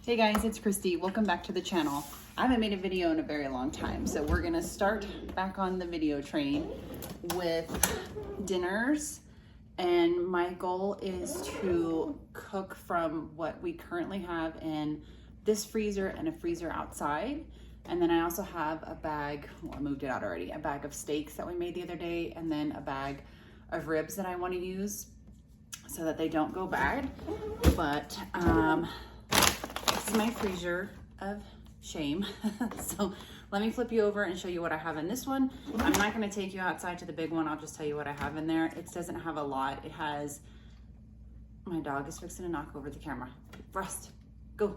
Hey guys, it's Christy. Welcome back to the channel. I haven't made a video in a very long time, so we're gonna start back on the video train with dinners. And my goal is to cook from what we currently have in this freezer and a freezer outside. And then I also have a bag, well, I moved it out already, a bag of steaks that we made the other day, and then a bag of ribs that I want to use so that they don't go bad. But this is my freezer of shame. So let me flip you over and show you what I have in this one. I'm not going to take you outside to the big one. I'll just tell you what I have in there. It doesn't have a lot. It has, my dog is fixing to knock over the camera. Rust, go.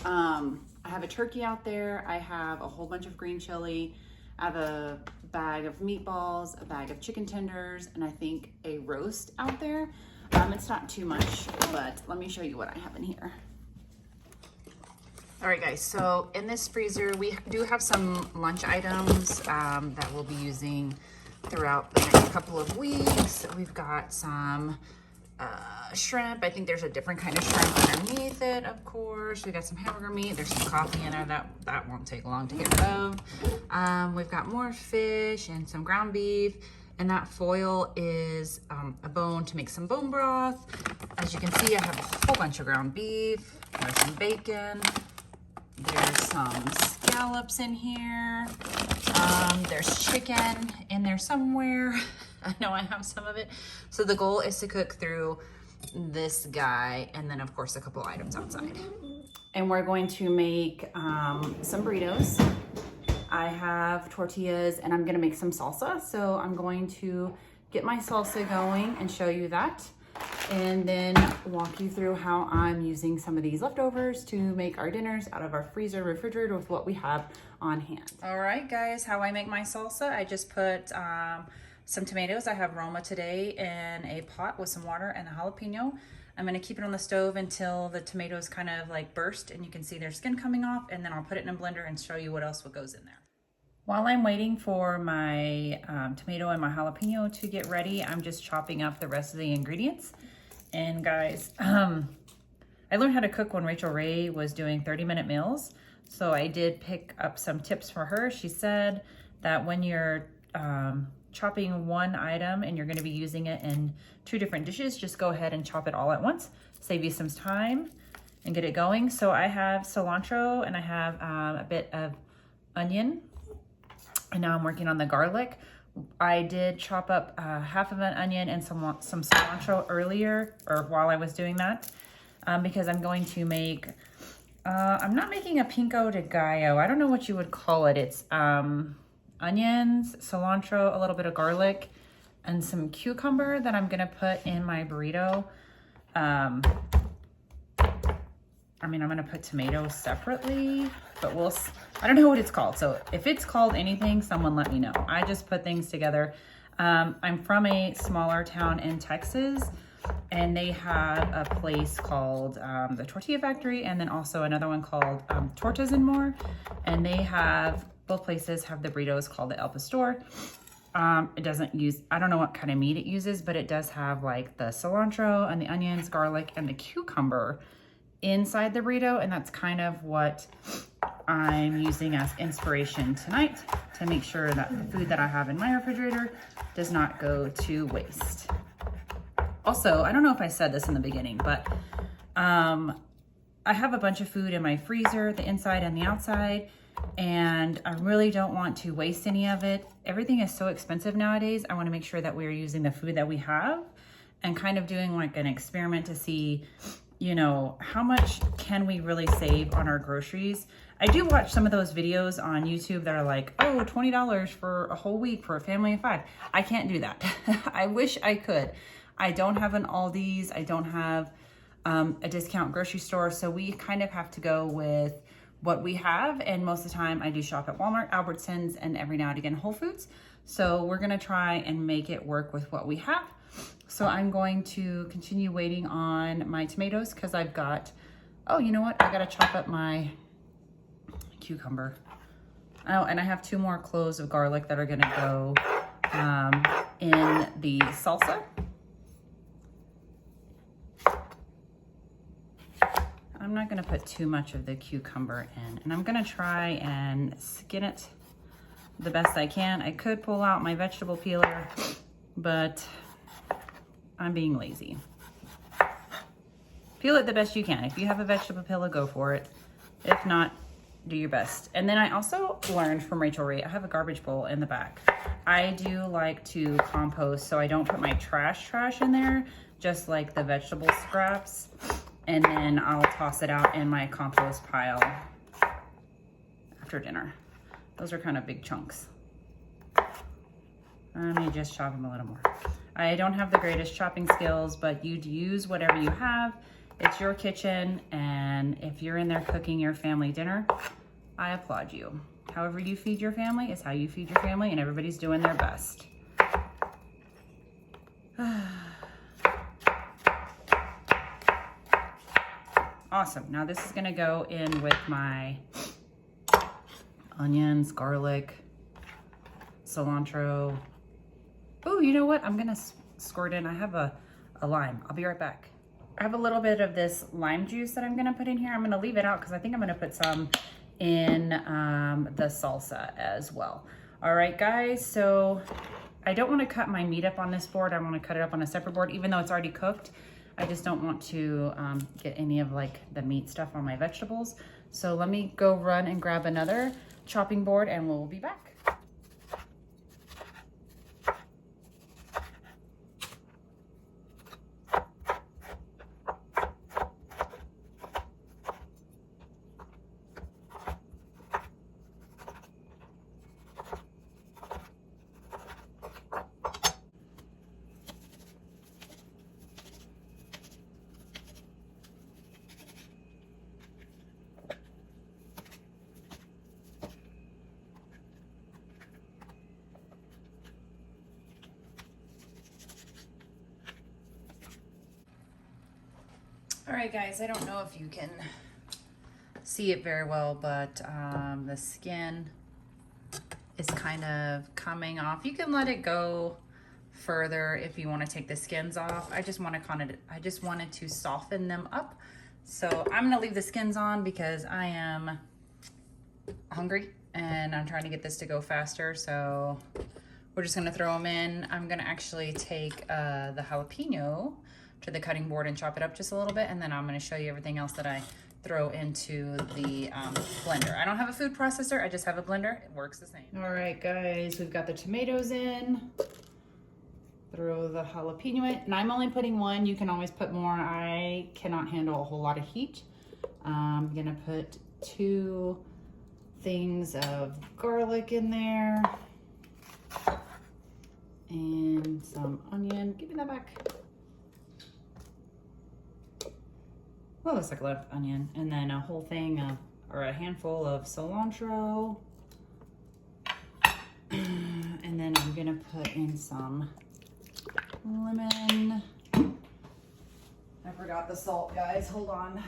I have a turkey out there. I have a whole bunch of green chili. I have a bag of meatballs, a bag of chicken tenders, and I think a roast out there. It's not too much, but let me show you what I have in here. All right, guys, so in this freezer, we do have some lunch items that we'll be using throughout the next couple of weeks. We've got some shrimp. I think there's a different kind of shrimp underneath it, of course. We got some hamburger meat. There's some coffee in there. That won't take long to get rid of. We've got more fish and some ground beef. And that foil is a bone to make some bone broth. As you can see, I have a whole bunch of ground beef. There's some bacon. There's some scallops in here. There's chicken in there somewhere. I know I have some of it. So the goal is to cook through this guy and then of course a couple items outside. And we're going to make some burritos. I have tortillas and I'm gonna make some salsa. So I'm going to get my salsa going and show you that. And then walk you through how I'm using some of these leftovers to make our dinners out of our freezer refrigerator with what we have on hand. All right, guys, how I make my salsa. I just put some tomatoes. I have Roma today in a pot with some water and a jalapeno. I'm gonna keep it on the stove until the tomatoes kind of like burst and you can see their skin coming off, and then I'll put it in a blender and show you what else goes in there. While I'm waiting for my tomato and my jalapeno to get ready, I'm just chopping up the rest of the ingredients. And guys, I learned how to cook when Rachel Ray was doing 30-minute meals. So I did pick up some tips for her. She said that when you're chopping one item and you're gonna be using it in 2 different dishes, just go ahead and chop it all at once. Save you some time and get it going. So I have cilantro and I have a bit of onion. And now I'm working on the garlic. I did chop up half of an onion and some cilantro earlier, or while I was doing that, because I'm going to make, I'm not making a pico de gallo. I don't know what you would call it. It's onions, cilantro, a little bit of garlic, and some cucumber that I'm gonna put in my burrito. I'm gonna put tomatoes separately, but I don't know what it's called. So if it's called anything, someone let me know. I just put things together. I'm from a smaller town in Texas, and they have a place called the Tortilla Factory, and then also another one called Tortas and More. And they have, both places have the burritos called the El Pastor. It doesn't use, I don't know what kind of meat it uses, but it does have like the cilantro and the onions, garlic, and the cucumber inside the burrito, and that's kind of what I'm using as inspiration tonight to make sure that the food that I have in my refrigerator does not go to waste. Also, I don't know if I said this in the beginning, but I have a bunch of food in my freezer, the inside and the outside, and I really don't want to waste any of it. Everything is so expensive nowadays. I want to make sure that we're using the food that we have and kind of doing like an experiment to see, you know, how much can we really save on our groceries? I do watch some of those videos on YouTube that are like, oh, $20 for a whole week for a family of 5. I can't do that. I wish I could. I don't have an Aldi's. I don't have a discount grocery store. So we kind of have to go with what we have. And most of the time I do shop at Walmart, Albertsons, and every now and again Whole Foods. So we're gonna try and make it work with what we have. So I'm going to continue waiting on my tomatoes because I've got, oh, you know what? I gotta chop up my cucumber. Oh, and I have 2 more cloves of garlic that are gonna go in the salsa. I'm I'm not gonna put too much of the cucumber in, and I'm gonna try and skin it the best I can. I could pull out my vegetable peeler, but I'm being lazy. Peel it the best you can. If you have a vegetable peeler, go for it. If not, do your best. And then I also learned from Rachel Ray, I have a garbage bowl in the back. I do like to compost, so I don't put my trash in there, just like the vegetable scraps. And then I'll toss it out in my compost pile after dinner. Those are kind of big chunks. Let me just chop them a little more. I don't have the greatest chopping skills, but you'd use whatever you have. It's your kitchen, and if you're in there cooking your family dinner, I applaud you. However you feed your family is how you feed your family, and everybody's doing their best. Awesome. Now this is gonna go in with my onions, garlic, cilantro. Oh, you know what? I'm gonna squirt in. I have a lime. I'll be right back. I have a little bit of this lime juice that I'm gonna put in here. I'm gonna leave it out because I think I'm gonna put some in the salsa as well. All right, guys, so I don't wanna cut my meat up on this board. I wanna cut it up on a separate board, even though it's already cooked. I just don't want to get any of like the meat stuff on my vegetables. So let me go run and grab another chopping board and we'll be back. All right, guys, I don't know if you can see it very well, but the skin is kind of coming off. You can let it go further if you want to take the skins off. I just wanted to soften them up. So I'm gonna leave the skins on because I am hungry and I'm trying to get this to go faster. So we're just gonna throw them in. I'm gonna actually take the jalapeno to the cutting board and chop it up just a little bit, and then I'm going to show you everything else that I throw into the blender. I don't have a food processor, I just have a blender. It works the same. All right, guys, we've got the tomatoes in. Throw the jalapeno in, and I'm only putting one. You can always put more. I cannot handle a whole lot of heat. I'm gonna put 2 things of garlic in there and some onion. Give me that back. Oh, looks like a lot of onion. And then a whole thing of, or a handful of cilantro. And then I'm gonna put in some lemon. I forgot the salt, guys, hold on.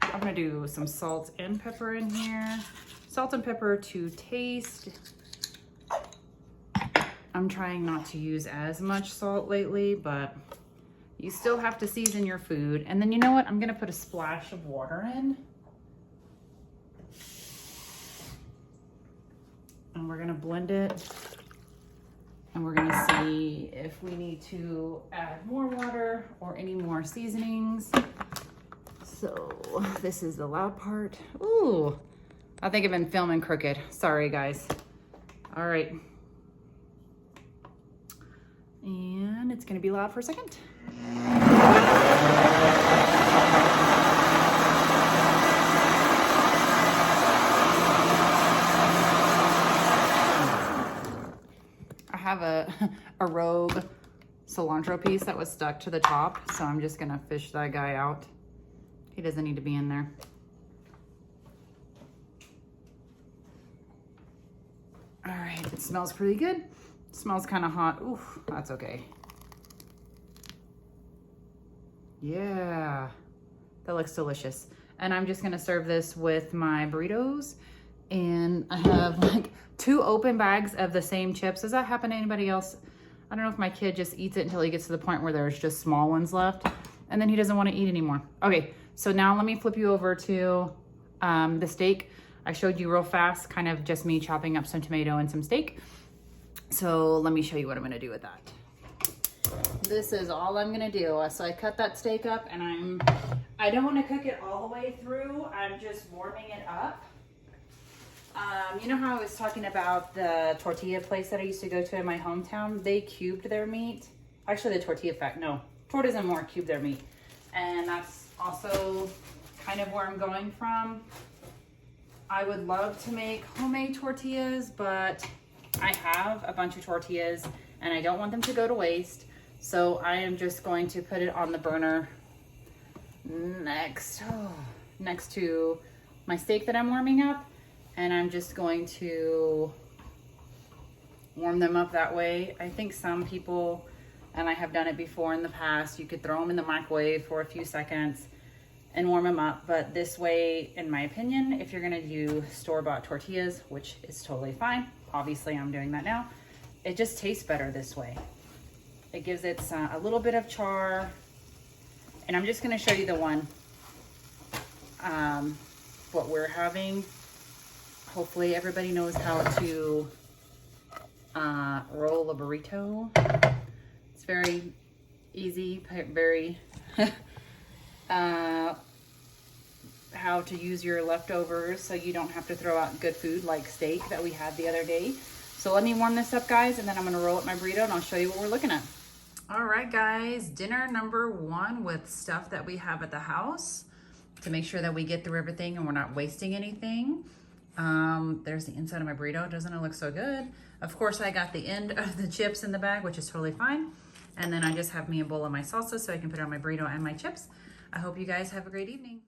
I'm gonna do some salt and pepper in here. Salt and pepper to taste. I'm trying not to use as much salt lately, but you still have to season your food. And then you know what? I'm gonna put a splash of water in. And we're gonna blend it. And we're gonna see if we need to add more water or any more seasonings. So this is the loud part. Ooh, I think I've been filming crooked. Sorry, guys. All right. And it's gonna be loud for a second. I have a rogue cilantro piece that was stuck to the top, so I'm just gonna fish that guy out. He doesn't need to be in there. All right, it smells pretty good. Smells kind of hot. Oof, that's okay. Yeah, that looks delicious. And I'm just gonna serve this with my burritos. And I have like 2 open bags of the same chips. Does that happen to anybody else? I don't know if my kid just eats it until he gets to the point where there's just small ones left, and then he doesn't want to eat anymore. Okay, so now let me flip you over to the steak. I showed you real fast, kind of just me chopping up some tomato and some steak. So let me show you what I'm gonna do with that. This is all I'm gonna do. So I cut that steak up, and I don't wanna cook it all the way through. I'm just warming it up. You know how I was talking about the tortilla place that I used to go to in my hometown? They cubed their meat. Actually, the tortilla Tortas and More cubed their meat. And that's also kind of where I'm going from. I would love to make homemade tortillas, but I have a bunch of tortillas and I don't want them to go to waste. So I am just going to put it on the burner next to my steak that I'm warming up. And I'm just going to warm them up that way. I think some people, and I have done it before in the past, you could throw them in the microwave for a few seconds and warm them up. But this way, in my opinion, if you're gonna do store-bought tortillas, which is totally fine, obviously I'm doing that now, it just tastes better this way. It gives it a little bit of char. And I'm just gonna show you the one, what we're having. Hopefully everybody knows how to roll a burrito. It's very easy, very how to use your leftovers so you don't have to throw out good food like steak that we had the other day. So let me warm this up, guys, and then I'm gonna roll up my burrito and I'll show you what we're looking at. All right, guys, dinner number one with stuff that we have at the house to make sure that we get through everything and we're not wasting anything. There's the inside of my burrito. Doesn't it look so good? Of course, I got the end of the chips in the bag, which is totally fine. And then I just have me a bowl of my salsa so I can put it on my burrito and my chips. I hope you guys have a great evening.